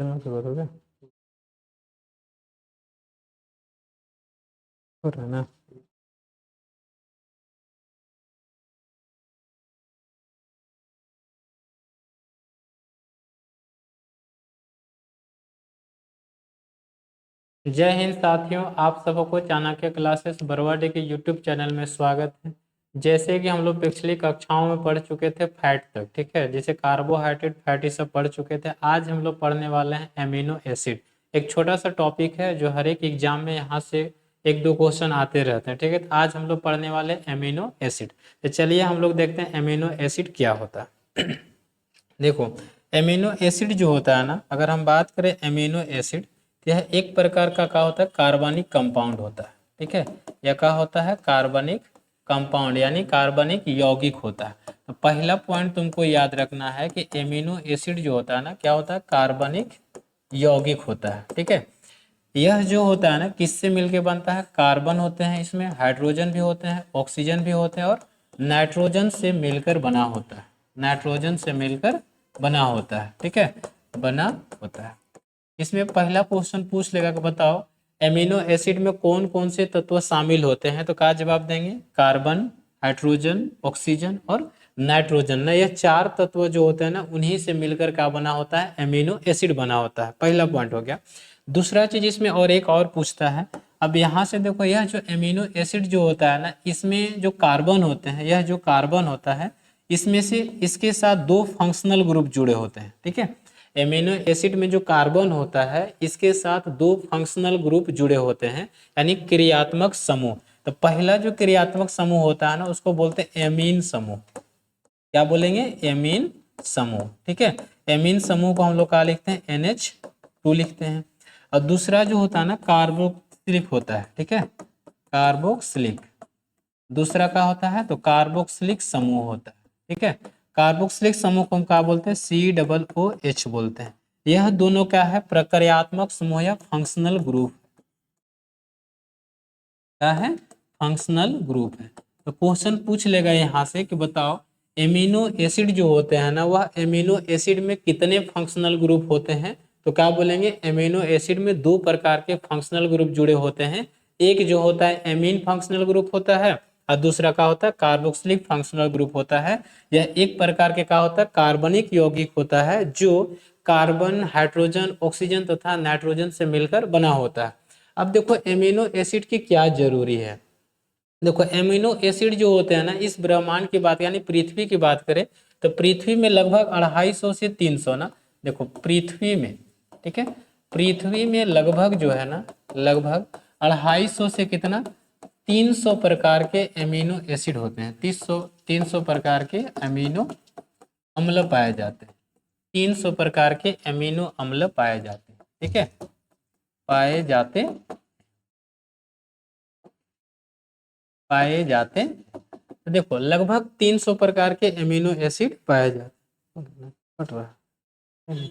चलो शुरू हो गया। हो रहा है ना। जय हिंद साथियों, आप सबको चाणक्य क्लासेस बरवाडे के यूट्यूब चैनल में स्वागत है। जैसे कि हम लोग पिछली कक्षाओं में पढ़ चुके थे फैट तक, ठीक है, जैसे कार्बोहाइड्रेट फैट ये सब पढ़ चुके थे। आज हम लोग पढ़ने वाले हैं एमिनो एसिड। एक छोटा सा टॉपिक है जो हर एक एग्जाम में यहाँ से एक दो क्वेश्चन आते रहते हैं, ठीक है। तो आज हम लोग पढ़ने वाले हैं एमिनो एसिड। तो चलिए हम लोग देखते हैं एमिनो एसिड क्या होता है। देखो, एमिनो एसिड जो होता है ना, अगर हम बात करें एमिनो एसिड, तो यह एक प्रकार का क्या होता है, कार्बनिक कंपाउंड होता है, ठीक है। यह क्या होता है, कार्बनिक कंपाउंड यानी कार्बनिक यौगिक होता है। तो पहला पॉइंट तुमको याद रखना है कि एमिनो एसिड जो होता है ना, क्या होता है, कार्बनिक यौगिक होता है, ठीक है। यह जो होता है ना, किससे मिलके बनता है, कार्बन होते हैं इसमें, हाइड्रोजन भी होते हैं, ऑक्सीजन भी होते हैं और नाइट्रोजन से मिलकर बना होता है। नाइट्रोजन से मिलकर बना होता है, ठीक है, बना होता है। इसमें पहला क्वेश्चन पूछ लेगा कि बताओ एमिनो एसिड में कौन कौन से तत्व शामिल होते हैं, तो क्या जवाब देंगे, कार्बन, हाइड्रोजन, ऑक्सीजन और नाइट्रोजन ना। यह चार तत्व जो होते हैं ना, उन्हीं से मिलकर क्या बना होता है, एमिनो एसिड बना होता है। पहला पॉइंट हो गया। दूसरा चीज इसमें और एक और पूछता है। अब यहाँ से देखो, यह जो एमिनो एसिड जो होता है ना, इसमें जो कार्बन होते हैं, यह जो कार्बन होता है, इसमें से इसके साथ दो फंक्शनल ग्रुप जुड़े होते हैं, ठीक है। एमिनो एसिड में जो कार्बन होता है, इसके साथ दो फंक्शनल ग्रुप जुड़े होते हैं, यानी क्रियात्मक समूह। तो पहला जो क्रियात्मक समूह होता है ना, उसको बोलते हैं एमीन समूह। क्या बोलेंगे, एमीन समूह, ठीक है। एमीन समूह को हम लोग क्या लिखते हैं, NH2 लिखते हैं। और दूसरा जो होता है ना, कार्बोक्सिलिक होता है, ठीक है, कार्बोक्सिलिक। दूसरा क्या होता है, तो कार्बोक्सिलिक समूह होता है, ठीक है। कार्बोक्सिलिक समूह को हम क्या बोलते हैं, COOH बोलते हैं। यह दोनों क्या है, प्रक्रियात्मक समूह या फंक्शनल ग्रुप। क्या है, फंक्शनल ग्रुप है। तो क्वेश्चन पूछ लेगा यहाँ से कि बताओ एमिनो एसिड जो होते हैं ना, वह एमिनो एसिड में कितने फंक्शनल ग्रुप होते हैं। तो क्या बोलेंगे, एमिनो एसिड में दो प्रकार के फंक्शनल ग्रुप जुड़े होते हैं। एक जो होता है एमीन फंक्शनल ग्रुप होता है और दूसरा क्या होता है, कार्बोक्सिलिक फंक्शनल ग्रुप होता है। यह एक प्रकार के क्या होता है, कार्बनिक यौगिक होता है, जो कार्बन, हाइड्रोजन, ऑक्सीजन तथा नाइट्रोजन से मिलकर बना होता है। अब देखो एमिनो एसिड की क्या जरूरी है। देखो एमिनो एसिड जो होते हैं ना, इस ब्रह्मांड की बात यानी पृथ्वी की बात करें तो पृथ्वी में लगभग 250 से 300 ना। देखो पृथ्वी में, ठीक है, पृथ्वी में लगभग जो है ना, लगभग 250 से कितना, 300 प्रकार के एमिनो एसिड होते हैं। 300 प्रकार के अमीनो अम्ल पाए जाते हैं। 300 प्रकार के अमीनो अम्ल पाए जाते हैं, ठीक है, पाए जाते। तो देखो लगभग 300 प्रकार के एमिनो एसिड पाए जाते हैं। कट रहा है।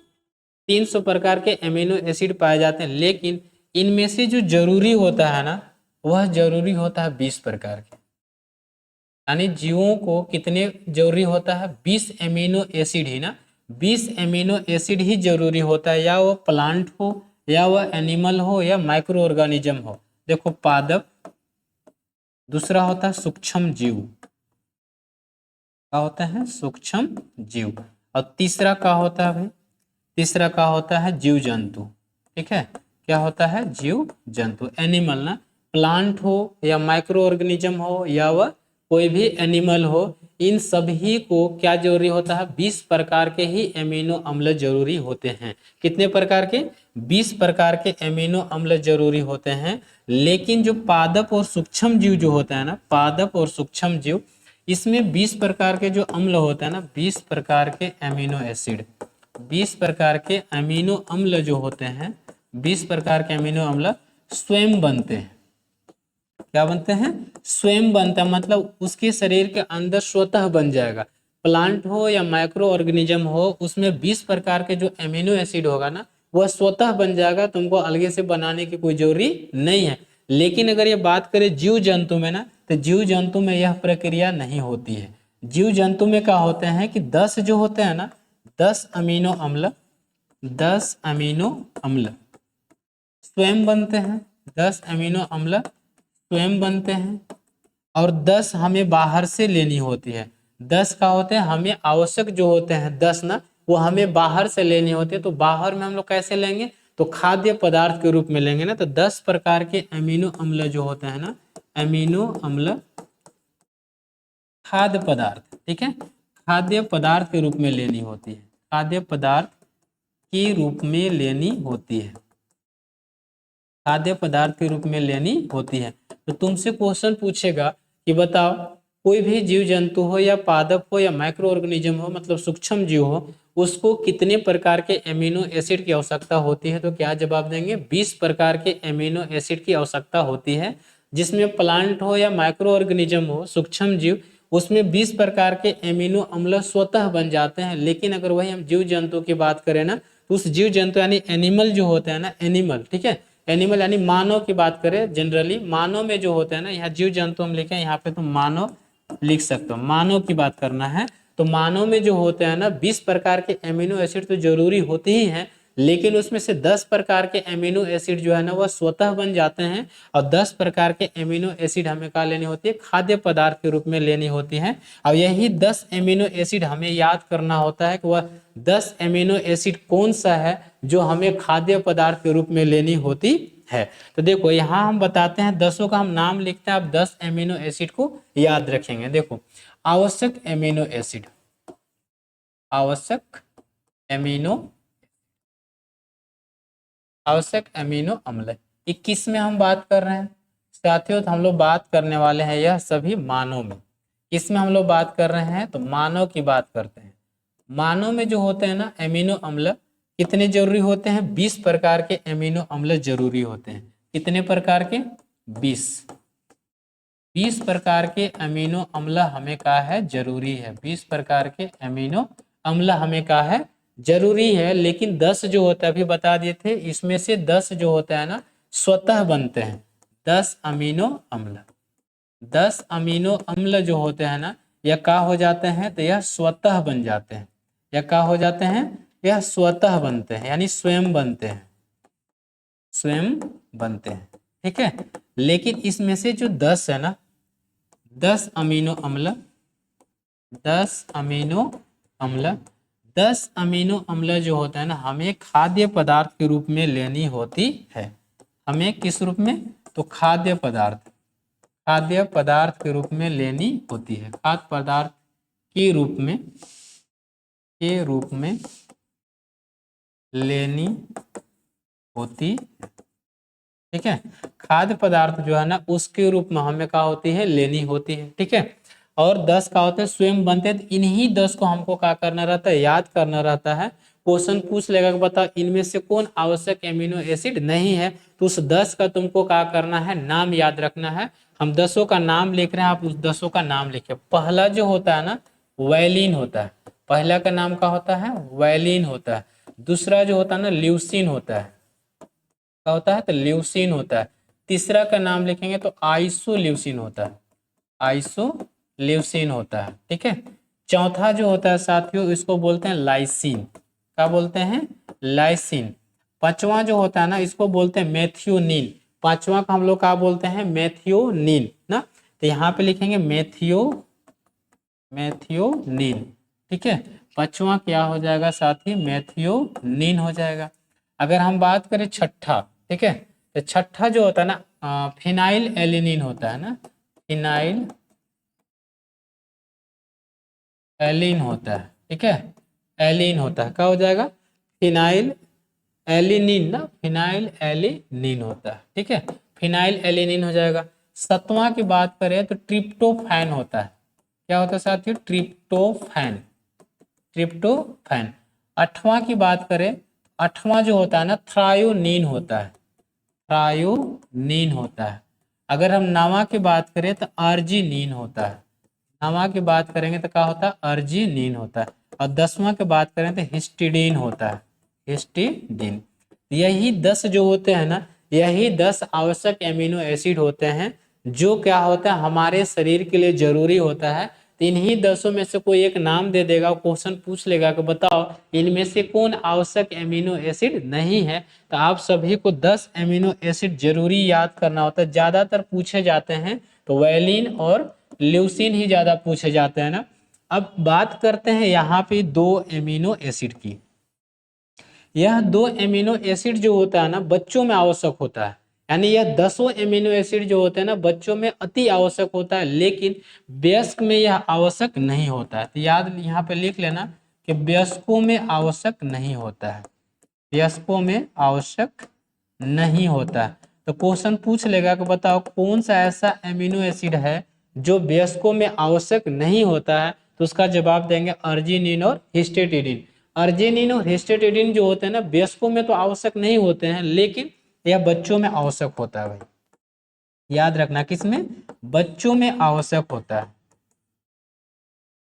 300 प्रकार के एमिनो एसिड पाए जाते हैं, लेकिन इनमें से जो जरूरी होता है ना, वह जरूरी होता है 20 प्रकार के। यानी जीवों को कितने जरूरी होता है, 20 एमिनो एसिड ही ना, 20 एमिनो एसिड ही जरूरी होता है, या वो प्लांट हो या वह एनिमल हो या माइक्रो ऑर्गेनिज्म हो। देखो पादप, दूसरा होता है सूक्ष्म जीव, क्या होता है, सूक्ष्म जीव। और तीसरा क्या होता है भाई, तीसरा क्या होता है, जीव जंतु, ठीक है, क्या होता है, जीव जंतु, एनिमल ना। प्लांट हो या माइक्रो ऑर्गेनिज्म हो या वह कोई भी एनिमल हो, इन सभी को क्या जरूरी होता है, 20 प्रकार के ही एमिनो अम्ल जरूरी होते हैं। कितने प्रकार के, 20 प्रकार के एमिनो अम्ल जरूरी होते हैं। लेकिन जो पादप और सूक्ष्म जीव जो होता है ना, पादप और सूक्ष्म जीव, इसमें 20 प्रकार के जो अम्ल होता है ना, 20 प्रकार के एमिनो एसिड, 20 प्रकार के अमीनो अम्ल जो होते हैं, 20 प्रकार के अमीनो अम्ल स्वयं बनते हैं। क्या बनते हैं, स्वयं बनता है, मतलब उसके शरीर के अंदर स्वतः बन जाएगा। प्लांट हो या माइक्रो ऑर्गेनिज्म हो, उसमें 20 प्रकार के जो एमिनो एसिड होगा ना, वह स्वतः बन जाएगा, तुमको अलग से बनाने की कोई जरूरी नहीं है। लेकिन अगर ये बात करें जीव जंतु में ना, तो जीव जंतु में यह प्रक्रिया नहीं होती है। जीव जंतु में क्या होते हैं कि 10 जो होते हैं ना, 10 अमीनो अम्ल, 10 अमीनो अम्ल स्वयं बनते हैं, 10 अमीनो अम्ल स्वयं बनते हैं, और 10 हमें बाहर से लेनी होती है। 10 का होते हैं हमें आवश्यक जो होते हैं 10 ना, वो हमें बाहर से लेनी होती है। तो बाहर में हम लोग कैसे लेंगे, तो खाद्य पदार्थ के रूप में लेंगे ना। तो 10 प्रकार के अमीनो अम्ल जो होते हैं ना, अमीनो अम्ल खाद्य पदार्थ, ठीक है, खाद्य पदार्थ के रूप में लेनी होती है, खाद्य पदार्थ के रूप में लेनी होती है, खाद्य पदार्थ के रूप में लेनी होती है। तो तुमसे क्वेश्चन पूछेगा कि बताओ कोई भी जीव जंतु हो या पादप हो या माइक्रो ऑर्गेनिज्म हो, मतलब सूक्ष्म जीव हो, उसको कितने प्रकार के एमिनो एसिड की आवश्यकता होती है। तो क्या जवाब देंगे, 20 प्रकार के एमिनो एसिड की आवश्यकता होती है। जिसमें प्लांट हो या माइक्रो ऑर्गेनिज्म हो, सूक्ष्म जीव, उसमें 20 प्रकार के एमिनो अम्ल स्वतः बन जाते हैं। लेकिन अगर वही हम जीव जंतु की बात करें ना, तो उस जीव जंतु यानी एनिमल जो होते हैं ना, एनिमल, ठीक है, एनिमल यानी मानव की बात करें, जनरली मानव में जो होते हैं ना, यहाँ जीव जंतु हम लिखे, यहाँ पे तुम मानव लिख सकते हो, मानव की बात करना है। तो मानव में जो होते हैं ना 20 प्रकार के एमिनो एसिड तो जरूरी होते ही हैं, लेकिन उसमें से 10 प्रकार के एमिनो एसिड जो है ना वह स्वतः बन जाते हैं, और 10 प्रकार के एमिनो एसिड हमें कहा लेनी होती है, खाद्य पदार्थ के रूप में लेनी होती है। और यही 10 एमिनो एसिड हमें याद करना होता है कि वह 10 एमिनो एसिड कौन सा है जो हमें खाद्य पदार्थ के रूप में लेनी होती है। तो देखो यहाँ हम बताते हैं, 10 का हम नाम लिखते हैं, आप 10 एमिनो एसिड को याद रखेंगे। देखो आवश्यक एमिनो एसिड, आवश्यक एमिनो, आवश्यक अमीनो अम्ल, 21 में हम बात कर रहे हैं साथियों। तो हम लोग बात करने वाले हैं यह सभी मानव में, इसमें हम लोग बात कर रहे हैं तो मानव की बात करते हैं। मानव में जो होते हैं ना एमिनो अम्ल कितने जरूरी होते हैं, 20 प्रकार के एमिनो अम्ल जरूरी होते हैं। कितने प्रकार के, 20 प्रकार के अमीनो अम्ल हमें कहा है जरूरी है, 20 प्रकार के अमीनो अम्ल हमें कहा है जरूरी है। लेकिन 10 जो होता है अभी बता दिए थे, इसमें से 10 जो होता है ना स्वतः बनते हैं, 10 अमीनो अम्ल, 10 अमीनो अम्ल जो होते हैं ना यह क्या हो जाते हैं, तो यह स्वतः बन जाते हैं, यह क्या हो जाते हैं, यह स्वतः बनते हैं, यानी स्वयं बनते हैं, स्वयं बनते हैं, ठीक है। लेकिन इसमें से जो 10 है ना, 10 अमीनो अम्ल, 10 अमीनो अम्ल, 10 अमीनो अम्ल जो होता है ना हमें खाद्य पदार्थ के रूप में लेनी होती है। हमें किस रूप में, तो खाद्य पदार्थ, खाद्य पदार्थ के रूप में लेनी होती है, खाद्य पदार्थ के रूप में, के रूप में लेनी होती, ठीक है। खाद्य पदार्थ जो है ना उसके रूप में हमें क्या होती है, लेनी होती है, ठीक है। और 10 का होता है स्वयं बनते हैं। तो इन्हीं 10 को हमको क्या करना रहता है, याद करना रहता है। क्वेश्चन पूछ लेगा कि बताओ इनमें से कौन आवश्यक एमिनो एसिड नहीं है, तो उस 10 का तुमको क्या करना है, नाम याद रखना है। हम 10 का नाम लिख रहे हैं, आप उस 10 का नाम लिखिए। पहला जो होता है ना वैलिन होता है, पहला का नाम क्या होता है, वैलिन होता है। दूसरा जो होता है ना ल्यूसिन होता है, क्या होता है, तो ल्यूसिन होता है। तीसरा का नाम लिखेंगे तो आइसोल्यूसिन होता है, आइसोल्यूसिन होता है, ठीक है। चौथा जो होता है साथियों इसको बोलते हैं लाइसिन, क्या बोलते हैं, लाइसिन। पांचवा जो होता है ना इसको बोलते हैं मेथियोनिन, पांचवा का हम लोग क्या बोलते हैं, मेथियोनिन ना। तो यहाँ पे लिखेंगे मेथियोनिन, ठीक है। पांचवा क्या हो जाएगा साथी, मेथियोनिन हो जाएगा। अगर हम बात करें छठा, ठीक है, तो छठा जो होता है ना फिनाइल एलिनिन होता है ना, फिनाइल एलिन होता है, ठीक है, एलिन होता है, क्या हो जाएगा, फिनाइल एलिनिन ना, फिनाइल एलिनिन होता है, ठीक है, फिनाइल एलिनिन हो जाएगा। सतवां की बात करें तो ट्रिप्टोफैन होता है, क्या होता है साथियों, ट्रिप्टोफैन, ट्रिप्टोफैन। आठवां की बात करें, आठवां जो होता है ना थ्रायोनिन होता है, थ्रायोनिन होता है। अगर हम नवा की बात करें तो अर्जिनिन होता है, नवा की बात करेंगे तो क्या होता है, अर्जिनिन होता है। और 10वां की बात करें तो हिस्टिडीन होता है, हिस्टिडीन। यही 10 जो होते हैं ना, यही 10 आवश्यक एमिनो एसिड होते हैं जो क्या होता है हमारे शरीर के लिए जरूरी होता है, तो इन्हीं 10 में से कोई एक नाम दे देगा, क्वेश्चन पूछ लेगा कि बताओ इनमें से कौन आवश्यक एमिनो एसिड नहीं है। तो आप सभी को 10 एमिनो एसिड जरूरी याद करना होता है। ज्यादातर पूछे जाते हैं तो वैलिन और ल्यूसीन ही ज्यादा पूछे जाते हैं ना। अब बात करते हैं यहाँ पे 2 एमिनो एसिड की। यह 2 एमिनो एसिड जो होता है ना बच्चों में आवश्यक होता है, यानी यह 10 एमिनो एसिड जो होते हैं ना बच्चों में अति आवश्यक होता है, लेकिन वयस्क में यह आवश्यक नहीं होता है। तो याद यहाँ पे लिख लेना कि वयस्कों में आवश्यक नहीं होता है, वयस्कों में आवश्यक नहीं होता है। तो क्वेश्चन पूछ लेगा कि बताओ कौन सा ऐसा एमिनो एसिड है जो वयस्कों में आवश्यक नहीं होता है। तो उसका जवाब देंगे अर्जिनिन और हिस्टिडाइन। अर्जिनिन और हिस्टिडाइन जो होते हैं ना वयस्कों में तो आवश्यक नहीं होते हैं, लेकिन यह बच्चों में आवश्यक होता है। भाई याद रखना, किसमें? बच्चों में आवश्यक होता है।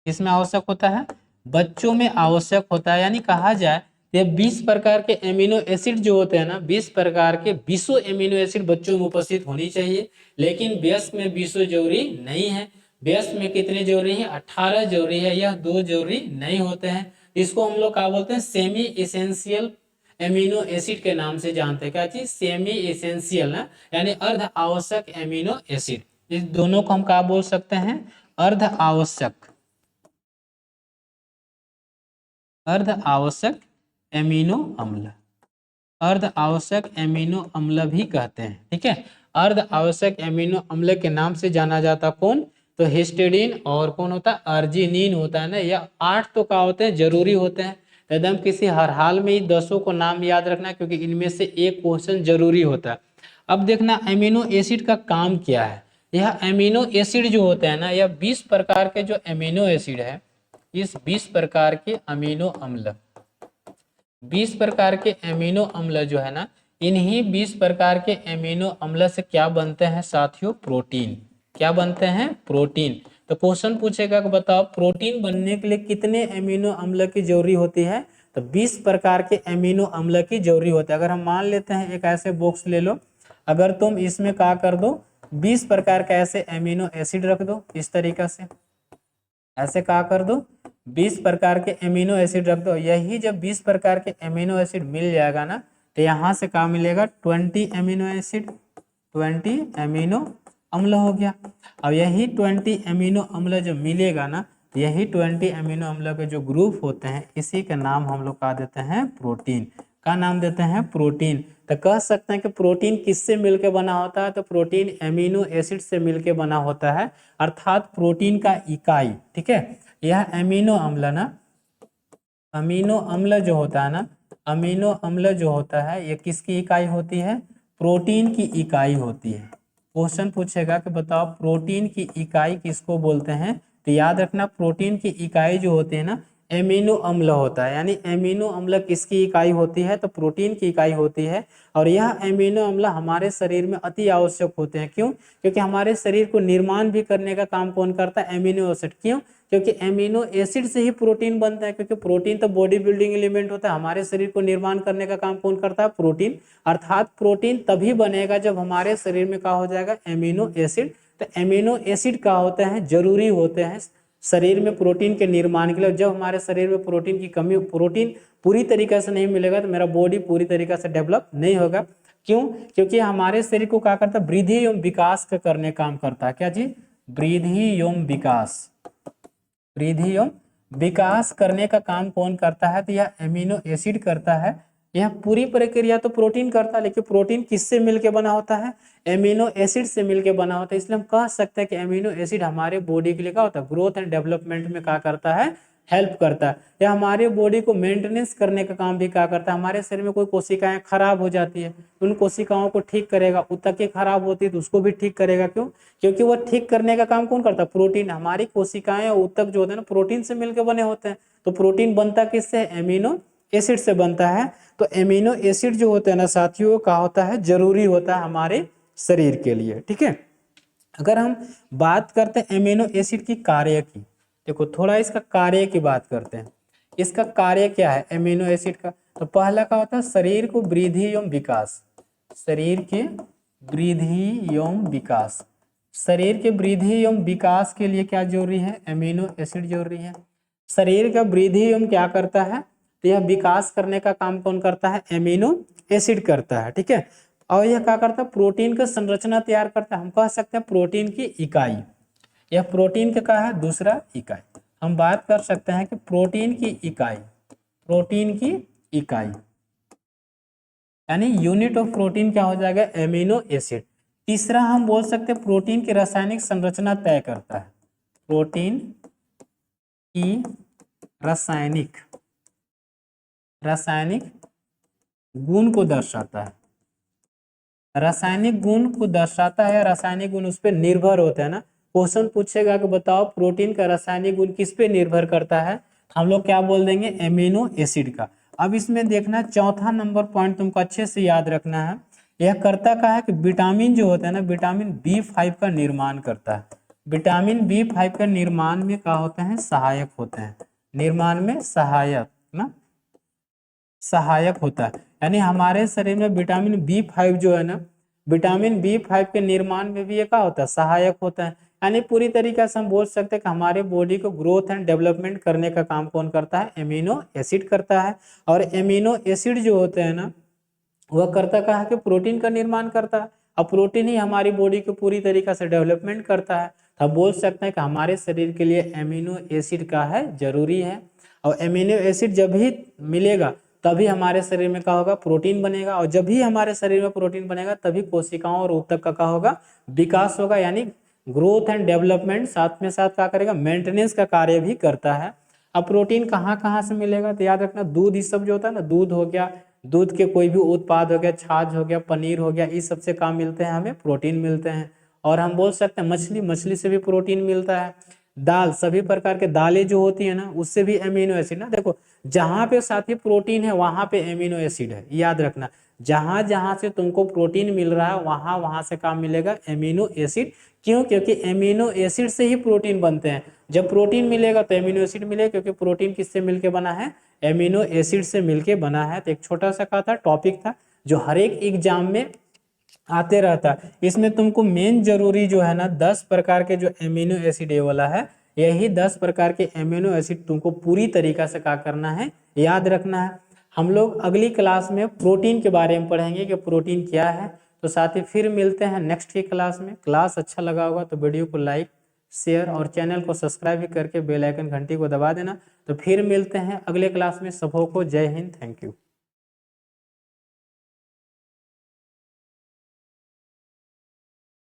किसमें आवश्यक होता है? बच्चों में आवश्यक होता है। यानी कहा जाए ये 20 प्रकार के एमिनो एसिड जो होते हैं ना 20 प्रकार के 20 एमिनो एसिड बच्चों में उपस्थित होनी चाहिए, लेकिन वयस्क में 20 जरूरी नहीं है। वयस्क में कितने जरूरी है? 18 जरूरी है, यह 2 जरूरी नहीं होते हैं। इसको हम लोग क्या बोलते हैं? सेमी एसेंशियल एमिनो एसिड के नाम से जानते हैं। क्या चीज? सेमी एसेंशियल ना, यानी अर्ध आवश्यक एमिनो एसिड। इस दोनों को हम क्या बोल सकते हैं? अर्ध आवश्यक, अर्ध आवश्यक एमिनो अम्ल, अर्ध आवश्यक एमिनो अम्ल भी कहते हैं। ठीक है, अर्ध आवश्यक एमिनो अम्ल के नाम से जाना जाता कौन? तो हिस्टिडाइन और कौन होता है? अर्जिनिन होता है ना। यह 8 तो क्या होते हैं? जरूरी होते हैं। एकदम किसी हर हाल में ही 10 को नाम याद रखना, क्योंकि इनमें से एक क्वेश्चन जरूरी होता है। अब देखना एमिनो एसिड का काम क्या है। यह एमिनो एसिड जो होते हैं ना, यह 20 प्रकार के जो एमिनो एसिड है, इस 20 प्रकार के अमीनो अम्ल, 20 प्रकार के एमिनो अम्ल जो है ना, इन्हीं 20 प्रकार के एमिनो अम्ल से क्या बनते हैं साथियों? प्रोटीन। क्या बनते हैं? प्रोटीन। तो क्वेश्चन पूछेगा कि बताओ प्रोटीन बनने के लिए कितने एमिनो अम्ल की जरूरी होती है? तो 20 प्रकार के एमिनो अम्ल की जरूरी होती है। अगर हम मान लेते हैं एक ऐसे बॉक्स ले लो, अगर तुम इसमें क्या कर दो 20 प्रकार के ऐसे एमिनो एसिड रख दो, इस तरीके से ऐसे क्या कर दो 20 प्रकार के एमिनो एसिड रख दो। यही जब 20 प्रकार के एमिनो एसिड मिल जाएगा ना, तो यहाँ से क्या मिलेगा? 20 एमिनो एसिड, 20 एमिनो अम्ल हो गया। अब यही 20 एमिनो अम्ल जो मिलेगा ना, तो यही 20 एमिनो अम्ल के जो ग्रुप होते हैं इसी का नाम हम लोग क्या देते हैं? प्रोटीन। का नाम देते हैं? प्रोटीन। तो कह सकते हैं कि प्रोटीन किससे मिलकर बना होता है? तो प्रोटीन एमिनो एसिड से मिलकर बना होता है, अर्थात प्रोटीन का इकाई। ठीक है, यह एमिनो अम्ल ना, अमीनो अम्ल जो होता है ना, अमीनो अम्ल जो होता है ये किसकी इकाई होती है? प्रोटीन की इकाई होती है। क्वेश्चन पूछेगा कि बताओ प्रोटीन की इकाई किसको बोलते हैं? तो याद रखना प्रोटीन की इकाई जो होती है ना एमिनो अम्ल होता है। यानी एमिनो अम्ल किसकी इकाई होती है? तो प्रोटीन की इकाई होती है। और यह एमिनो अम्ल हमारे शरीर में अति आवश्यक होते हैं। क्यों? क्योंकि हमारे शरीर को निर्माण भी करने का काम कौन करता है? Amino acid. क्यों? क्योंकि एमिनो एसिड से ही प्रोटीन बनता है, क्योंकि प्रोटीन तो बॉडी बिल्डिंग एलिमेंट होता है। हमारे शरीर को निर्माण करने का काम कौन करता है? प्रोटीन। अर्थात प्रोटीन तभी बनेगा जब हमारे शरीर में क्या हो जाएगा? Amino acid. तो एमिनो एसिड क्या होते हैं? जरूरी होते हैं शरीर में प्रोटीन के निर्माण के लिए। जब हमारे शरीर में प्रोटीन की कमी, प्रोटीन पूरी तरीके से नहीं मिलेगा तो मेरा बॉडी पूरी तरीके से डेवलप नहीं होगा। क्यों? क्योंकि हमारे शरीर को क्या करता है? वृद्धि एवं विकास का करने काम करता है। क्या चीज? वृद्धि एवं विकास, वृद्धि एवं विकास करने का काम कौन करता है? तो यह एमिनो एसिड करता है। यह पूरी प्रक्रिया तो प्रोटीन करता है, लेकिन प्रोटीन किससे मिलके बना होता है? एमिनो एसिड से मिलके बना होता है। इसलिए हम कह सकते हैं कि एमिनो एसिड हमारे बॉडी के लिए क्या होता है? ग्रोथ एंड डेवलपमेंट में क्या करता है? हेल्प करता है। या हमारे बॉडी को मेंटेनेंस करने का काम भी क्या करता है? हमारे शरीर में कोई कोशिकाएं खराब हो जाती है, उन कोशिकाओं को ठीक करेगा। ऊतकें खराब होती है तो उसको भी ठीक करेगा। क्यों? क्योंकि वो ठीक करने का काम कौन करता है? प्रोटीन। हमारी कोशिकाएं और ऊतक जो होते हैं ना प्रोटीन से मिलकर बने होते हैं। तो प्रोटीन बनता किससे? एमिनो एसिड से बनता है। तो एमिनो एसिड जो होते हैं ना साथियों का होता है जरूरी होता है हमारे शरीर के लिए। ठीक है, अगर हम बात करते हैं एमिनो एसिड की कार्य की, देखो थोड़ा इसका कार्य की बात करते हैं। इसका कार्य क्या है एमिनो एसिड का? तो पहला का होता है शरीर को वृद्धि एवं विकास, शरीर के वृद्धि एवं विकास, शरीर के वृद्धि एवं विकास के लिए क्या जरूरी है? एमिनो एसिड जरूरी है। शरीर का वृद्धि एवं क्या करता है? तो यह विकास करने का काम कौन करता है? एमिनो एसिड करता है, ठीक है। और यह क्या करता है? प्रोटीन का संरचना तैयार करता है। हम कह सकते हैं प्रोटीन की इकाई। यह प्रोटीन का क्या है? दूसरा इकाई। हम बात कर सकते हैं कि प्रोटीन की इकाई, प्रोटीन की इकाई यानी यूनिट ऑफ प्रोटीन क्या हो जाएगा? Amino acid. तीसरा हम बोल सकते हैं प्रोटीन की रासायनिक संरचना तय करता है। प्रोटीन की रासायनिक गुण को दर्शाता है। रासायनिक गुण को दर्शाता है, रासायनिक गुण उस पर निर्भर होता है ना। क्वेश्चन पूछेगा कि बताओ प्रोटीन का रासायनिक गुण किस पे निर्भर करता है? हम लोग क्या बोल देंगे? एमिनो एसिड का। अब इसमें देखना, चौथा नंबर पॉइंट तुमको अच्छे से याद रखना है। यह करता क्या है कि विटामिन जो होता है ना, विटामिन B5 का निर्माण करता है। विटामिन B5 का निर्माण में क्या होते हैं? सहायक होते हैं। निर्माण में सहायक ना, सहायक होता है। यानी हमारे शरीर में विटामिन B5 जो है ना, विटामिन B5 के निर्माण में भी ये क्या होता है? सहायक होता है। यानी पूरी तरीके से हम बोल सकते हैं कि हमारे बॉडी को ग्रोथ एंड डेवलपमेंट करने का काम कौन करता है? एमिनो एसिड करता है। और एमिनो एसिड जो होते हैं ना, वह करता क्या है कि प्रोटीन का निर्माण करता है। अब प्रोटीन ही हमारी बॉडी को पूरी तरीके से डेवलपमेंट करता है। तो हम बोल सकते हैं कि हमारे शरीर के लिए एमिनो एसिड का है जरूरी है। और एमिनो एसिड जब भी मिलेगा तभी हमारे शरीर में क्या होगा? प्रोटीन बनेगा। और जब भी हमारे शरीर में प्रोटीन बनेगा तभी कोशिकाओं और ऊतक का क्या होगा? विकास होगा। यानी ग्रोथ एंड डेवलपमेंट साथ में साथ क्या करेगा? मेंटेनेंस का कार्य भी करता है। अब प्रोटीन कहाँ कहाँ से मिलेगा? तो याद रखना, दूध, ये सब जो होता है ना, दूध हो गया, दूध के कोई भी उत्पाद हो गया, छाछ हो गया, पनीर हो गया, इस सबसे काम मिलते हैं, हमें प्रोटीन मिलते हैं। और हम बोल सकते हैं मछली से भी प्रोटीन मिलता है। दाल, सभी प्रकार के दालें जो होती है ना, उससे भी एमिनो एसिड ना, देखो जहां पे साथी प्रोटीन है वहां पे एमिनो एसिड है। याद रखना, जहां जहां से तुमको प्रोटीन मिल रहा है वहां वहां से काम मिलेगा एमिनो एसिड। क्यों? क्योंकि एमिनो एसिड से ही प्रोटीन बनते हैं। जब प्रोटीन मिलेगा तो एमिनो एसिड मिलेगा, क्योंकि प्रोटीन किससे मिलके बना है? एमिनो एसिड से मिलके बना है। तो एक छोटा सा क्या था? टॉपिक था जो हर एक एग्जाम में आते रहता है। इसमें तुमको मेन जरूरी जो है ना, 10 प्रकार के जो एमिनो एसिड ये वाला है, यही 10 प्रकार के एमिनो एसिड तुमको पूरी तरीका से क्या करना है? याद रखना है। हम लोग अगली क्लास में प्रोटीन के बारे में पढ़ेंगे कि प्रोटीन क्या है। तो साथ ही फिर मिलते हैं नेक्स्ट की क्लास में। क्लास अच्छा लगा होगा तो वीडियो को लाइक, शेयर और चैनल को सब्सक्राइब भी करके बेल आइकन घंटी को दबा देना। तो फिर मिलते हैं अगले क्लास में। सबों को जय हिंद, थैंक यू।